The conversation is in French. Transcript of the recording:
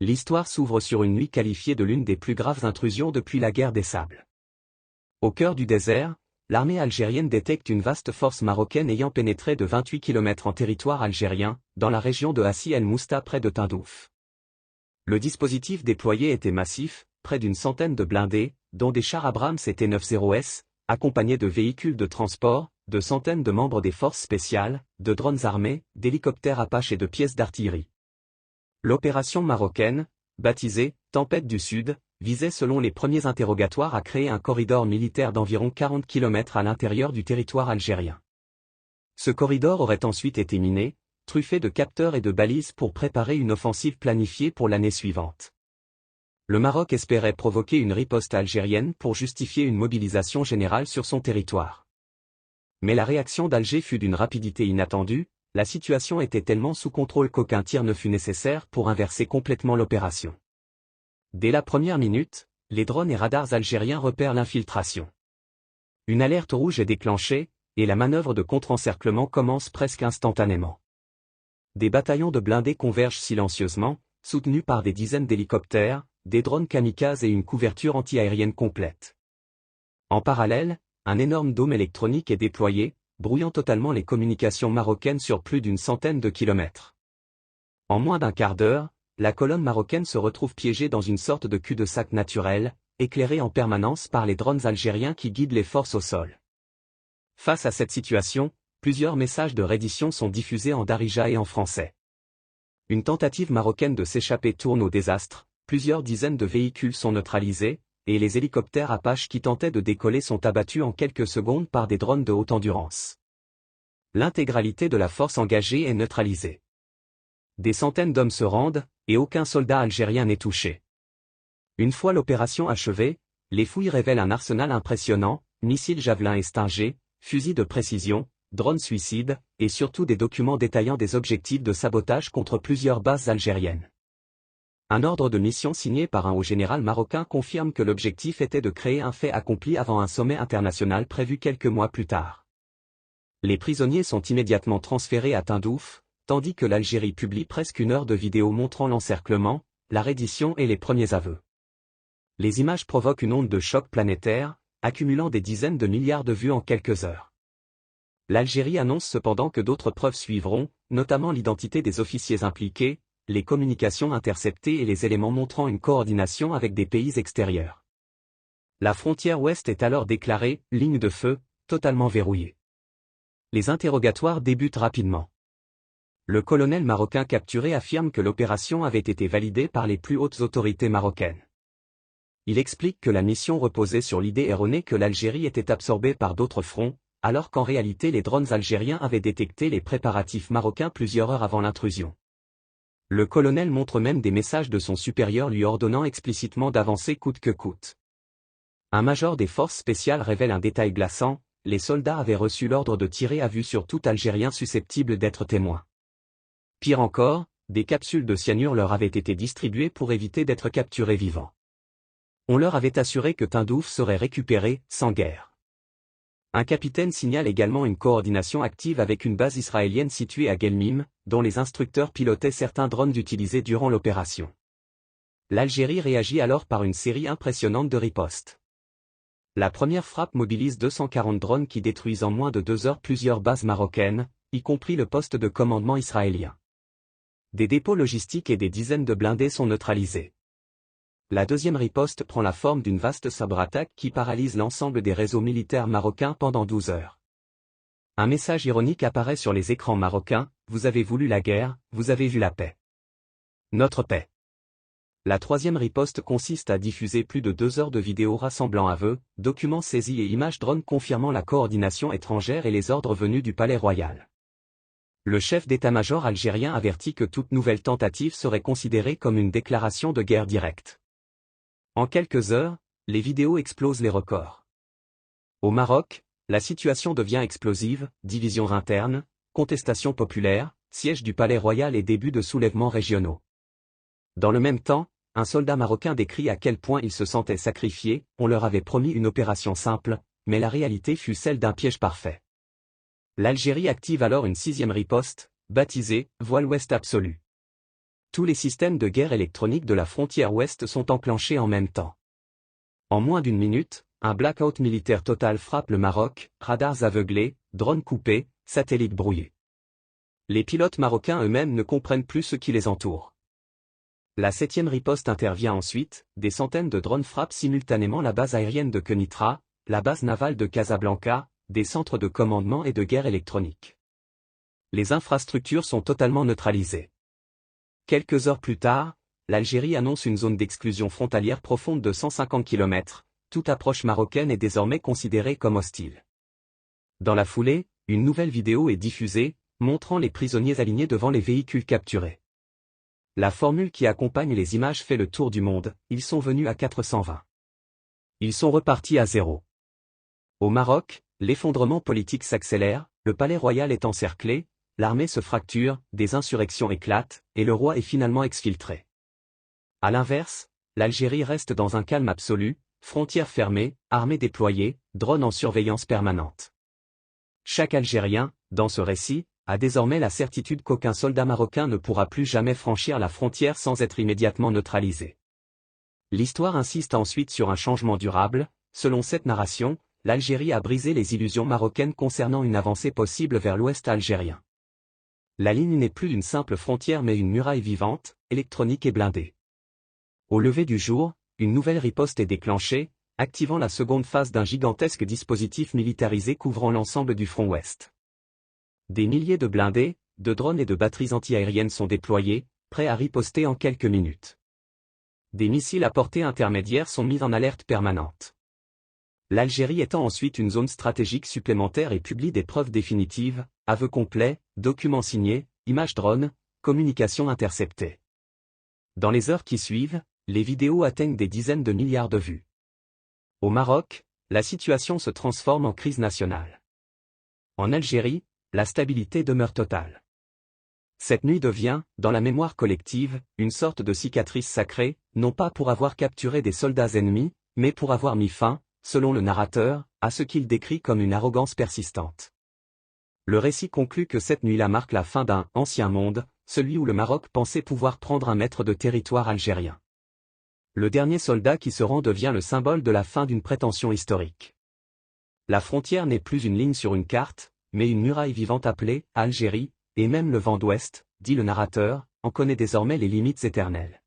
l'histoire s'ouvre sur une nuit qualifiée de l'une des plus graves intrusions depuis la guerre des Sables. Au cœur du désert, l'armée algérienne détecte une vaste force marocaine ayant pénétré de 28 km en territoire algérien, dans la région de Hassi El Mousta près de Tindouf. Le dispositif déployé était massif, près d'une centaine de blindés, dont des chars Abrams et T-90S, accompagnés de véhicules de transport, de centaines de membres des forces spéciales, de drones armés, d'hélicoptères Apache et de pièces d'artillerie. L'opération marocaine, baptisée « Tempête du Sud », visait selon les premiers interrogatoires à créer un corridor militaire d'environ 40 km à l'intérieur du territoire algérien. Ce corridor aurait ensuite été miné, truffé de capteurs et de balises pour préparer une offensive planifiée pour l'année suivante. Le Maroc espérait provoquer une riposte algérienne pour justifier une mobilisation générale sur son territoire. Mais la réaction d'Alger fut d'une rapidité inattendue, la situation était tellement sous contrôle qu'aucun tir ne fut nécessaire pour inverser complètement l'opération. Dès la première minute, les drones et radars algériens repèrent l'infiltration. Une alerte rouge est déclenchée, et la manœuvre de contre-encerclement commence presque instantanément. Des bataillons de blindés convergent silencieusement, soutenus par des dizaines d'hélicoptères, des drones kamikazes et une couverture anti-aérienne complète. En parallèle, un énorme dôme électronique est déployé, brouillant totalement les communications marocaines sur plus d'une centaine de kilomètres. En moins d'un quart d'heure, la colonne marocaine se retrouve piégée dans une sorte de cul-de-sac naturel, éclairée en permanence par les drones algériens qui guident les forces au sol. Face à cette situation, plusieurs messages de reddition sont diffusés en darija et en français. Une tentative marocaine de s'échapper tourne au désastre, plusieurs dizaines de véhicules sont neutralisés, et les hélicoptères Apache qui tentaient de décoller sont abattus en quelques secondes par des drones de haute endurance. L'intégralité de la force engagée est neutralisée. Des centaines d'hommes se rendent, et aucun soldat algérien n'est touché. Une fois l'opération achevée, les fouilles révèlent un arsenal impressionnant, missiles Javelin et Stinger, fusils de précision, drones suicides, et surtout des documents détaillant des objectifs de sabotage contre plusieurs bases algériennes. Un ordre de mission signé par un haut général marocain confirme que l'objectif était de créer un fait accompli avant un sommet international prévu quelques mois plus tard. Les prisonniers sont immédiatement transférés à Tindouf, tandis que l'Algérie publie presque une heure de vidéos montrant l'encerclement, la reddition et les premiers aveux. Les images provoquent une onde de choc planétaire, accumulant des dizaines de milliards de vues en quelques heures. L'Algérie annonce cependant que d'autres preuves suivront, notamment l'identité des officiers impliqués, les communications interceptées et les éléments montrant une coordination avec des pays extérieurs. La frontière ouest est alors déclarée « ligne de feu », totalement verrouillée. Les interrogatoires débutent rapidement. Le colonel marocain capturé affirme que l'opération avait été validée par les plus hautes autorités marocaines. Il explique que la mission reposait sur l'idée erronée que l'Algérie était absorbée par d'autres fronts, alors qu'en réalité les drones algériens avaient détecté les préparatifs marocains plusieurs heures avant l'intrusion. Le colonel montre même des messages de son supérieur lui ordonnant explicitement d'avancer coûte que coûte. Un major des forces spéciales révèle un détail glaçant, les soldats avaient reçu l'ordre de tirer à vue sur tout Algérien susceptible d'être témoin. Pire encore, des capsules de cyanure leur avaient été distribuées pour éviter d'être capturés vivants. On leur avait assuré que Tindouf serait récupéré, sans guerre. Un capitaine signale également une coordination active avec une base israélienne située à Guelmim, dont les instructeurs pilotaient certains drones utilisés durant l'opération. L'Algérie réagit alors par une série impressionnante de ripostes. La première frappe mobilise 240 drones qui détruisent en moins de 2 heures plusieurs bases marocaines, y compris le poste de commandement israélien. Des dépôts logistiques et des dizaines de blindés sont neutralisés. La deuxième riposte prend la forme d'une vaste cyberattaque qui paralyse l'ensemble des réseaux militaires marocains pendant 12 heures. Un message ironique apparaît sur les écrans marocains, « Vous avez voulu la guerre, vous avez vu la paix. Notre paix ». La troisième riposte consiste à diffuser plus de 2 heures de vidéos rassemblant aveux, documents saisis et images drones confirmant la coordination étrangère et les ordres venus du palais royal. Le chef d'état-major algérien avertit que toute nouvelle tentative serait considérée comme une déclaration de guerre directe. En quelques heures, les vidéos explosent les records. Au Maroc, la situation devient explosive, divisions internes, contestations populaires, siège du palais royal et début de soulèvements régionaux. Dans le même temps, un soldat marocain décrit à quel point il se sentait sacrifié, on leur avait promis une opération simple, mais la réalité fut celle d'un piège parfait. L'Algérie active alors une 6e riposte, baptisée « Voile Ouest absolue ». Tous les systèmes de guerre électronique de la frontière ouest sont enclenchés en même temps. En moins d'une minute, un blackout militaire total frappe le Maroc, radars aveuglés, drones coupés, satellites brouillés. Les pilotes marocains eux-mêmes ne comprennent plus ce qui les entoure. La 7e riposte intervient ensuite, des centaines de drones frappent simultanément la base aérienne de Kenitra, la base navale de Casablanca, des centres de commandement et de guerre électronique. Les infrastructures sont totalement neutralisées. Quelques heures plus tard, l'Algérie annonce une zone d'exclusion frontalière profonde de 150 km, toute approche marocaine est désormais considérée comme hostile. Dans la foulée, une nouvelle vidéo est diffusée, montrant les prisonniers alignés devant les véhicules capturés. La formule qui accompagne les images fait le tour du monde, ils sont venus à 420. Ils sont repartis à 0. Au Maroc, l'effondrement politique s'accélère, le palais royal est encerclé, l'armée se fracture, des insurrections éclatent, et le roi est finalement exfiltré. À l'inverse, l'Algérie reste dans un calme absolu, frontières fermées, armée déployée, drones en surveillance permanente. Chaque Algérien, dans ce récit, a désormais la certitude qu'aucun soldat marocain ne pourra plus jamais franchir la frontière sans être immédiatement neutralisé. L'histoire insiste ensuite sur un changement durable. Selon cette narration, l'Algérie a brisé les illusions marocaines concernant une avancée possible vers l'ouest algérien. La ligne n'est plus une simple frontière mais une muraille vivante, électronique et blindée. Au lever du jour, une nouvelle riposte est déclenchée, activant la seconde phase d'un gigantesque dispositif militarisé couvrant l'ensemble du front ouest. Des milliers de blindés, de drones et de batteries antiaériennes sont déployés, prêts à riposter en quelques minutes. Des missiles à portée intermédiaire sont mis en alerte permanente. L'Algérie étend ensuite une zone stratégique supplémentaire et publie des preuves définitives, aveux complets, documents signés, images drones, communications interceptées. Dans les heures qui suivent, les vidéos atteignent des dizaines de milliards de vues. Au Maroc, la situation se transforme en crise nationale. En Algérie, la stabilité demeure totale. Cette nuit devient, dans la mémoire collective, une sorte de cicatrice sacrée, non pas pour avoir capturé des soldats ennemis, mais pour avoir mis fin, selon le narrateur, à ce qu'il décrit comme une arrogance persistante. Le récit conclut que cette nuit-là marque la fin d'un « ancien monde », celui où le Maroc pensait pouvoir prendre un mètre de territoire algérien. Le dernier soldat qui se rend devient le symbole de la fin d'une prétention historique. La frontière n'est plus une ligne sur une carte, mais une muraille vivante appelée Algérie, et même le vent d'ouest, dit le narrateur, en connaît désormais les limites éternelles.